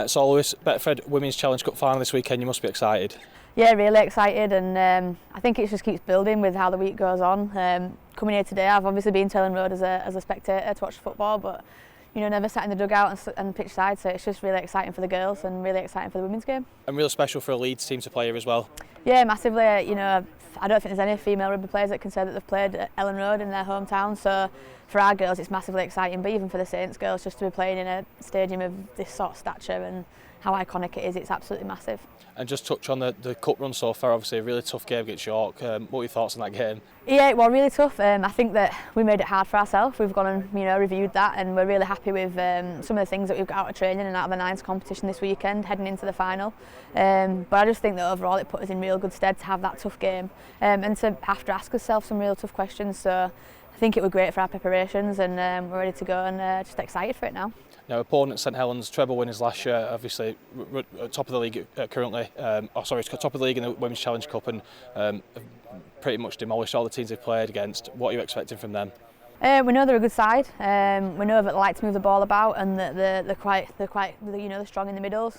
So Lois, Betfred Women's Challenge Cup final this weekend, you must be excited. Yeah, really excited, and I think it just keeps building with how the week goes on. Coming here today, I've obviously been to Elland Road as a spectator to watch football, but never sat in the dugout and pitch side, so it's just really exciting for the girls and really exciting for the women's game. And real special for a Leeds team to play here as well. Yeah, massively. I don't think there's any female rugby players that can say that they've played at Elland Road in their hometown, so for our girls it's massively exciting, but even for the Saints girls, just to be playing in a stadium of this sort of stature and how iconic it is, it's absolutely massive. And just touch on the cup run so far, obviously a really tough game against York. What were your thoughts on that game? Yeah, well, really tough. I think that we made it hard for ourselves. We've gone and reviewed that, and we're really happy with some of the things that we've got out of training and out of the Nines competition this weekend, heading into the final. But I just think that overall it put us in real good stead to have that tough game and to have to ask ourselves some real tough questions. So I think it was great for our preparations, and we're ready to go and just excited for it now. Now, opponent St Helens, treble winners last year, obviously top of the league currently. Top of the league in the Women's Challenge Cup, and pretty much demolished all the teams they've played against. What are you expecting from them? We know they're a good side. We know that they like to move the ball about, and that they're quite they're strong in the middles.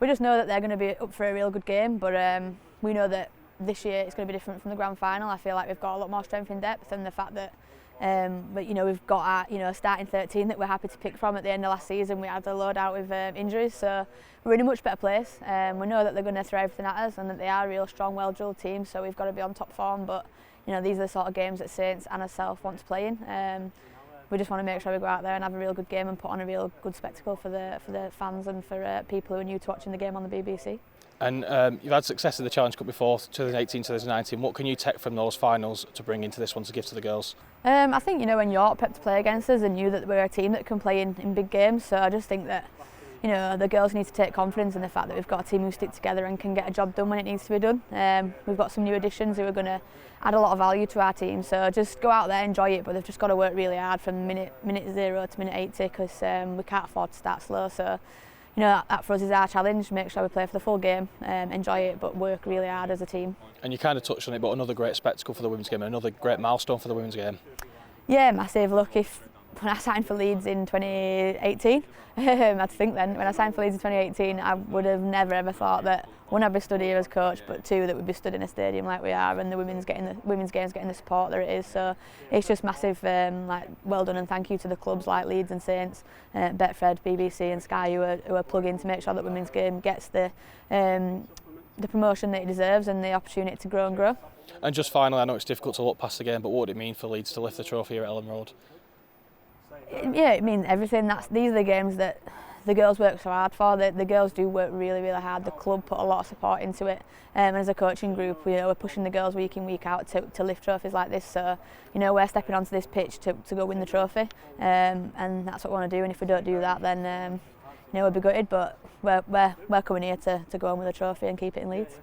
We just know that they're going to be up for a real good game, but we know that this year it's going to be different from the grand final. I feel like we've got a lot more strength in depth, and the fact that we've got our starting 13 that we're happy to pick from at the end of last season. We had a load out with injuries, so we're in a much better place. We know that they're going to throw everything at us, and that they are a real strong, well-drilled team, so we've got to be on top form. But these are the sort of games that Saints and ourselves want to play in. We just want to make sure we go out there and have a real good game and put on a real good spectacle for the fans and for people who are new to watching the game on the BBC. And you've had success in the Challenge Cup before, 2018, 2019. What can you take from those finals to bring into this one to give to the girls? I think when York prepped to play against us, and knew that we're a team that can play in big games. So I just think that the girls need to take confidence in the fact that we've got a team who stick together and can get a job done when it needs to be done. We've got some new additions who are going to add a lot of value to our team. So just go out there, enjoy it, but they've just got to work really hard from minute 0 to minute 80, because we can't afford to start slow. So that for us is our challenge. Make sure we play for the full game, enjoy it, but work really hard as a team. And you kind of touched on it, but another great spectacle for the women's game, another great milestone for the women's game. Yeah, massive. Look, when I signed for Leeds in 2018, I think then, when I signed for Leeds in 2018, I would have never ever thought that, one, I'd be stood here as coach, but two, that we'd be stood in a stadium like we are, and the women's game's getting the support that it is. So it's just massive, well done, and thank you to the clubs like Leeds and Saints, Betfred, BBC and Sky who are plugging to make sure that women's game gets the promotion that it deserves and the opportunity to grow and grow. And just finally, I know it's difficult to look past the game, but what would it mean for Leeds to lift the trophy here at Elland Road? Yeah, it means everything. These are the games that the girls work so hard for. The girls do work really, really hard. The club put a lot of support into it, and as a coaching group, we're pushing the girls week in, week out to lift trophies like this. So we're stepping onto this pitch to go win the trophy, and that's what we want to do. And if we don't do that, then we'll be gutted. But we're coming here to go on with the trophy and keep it in Leeds.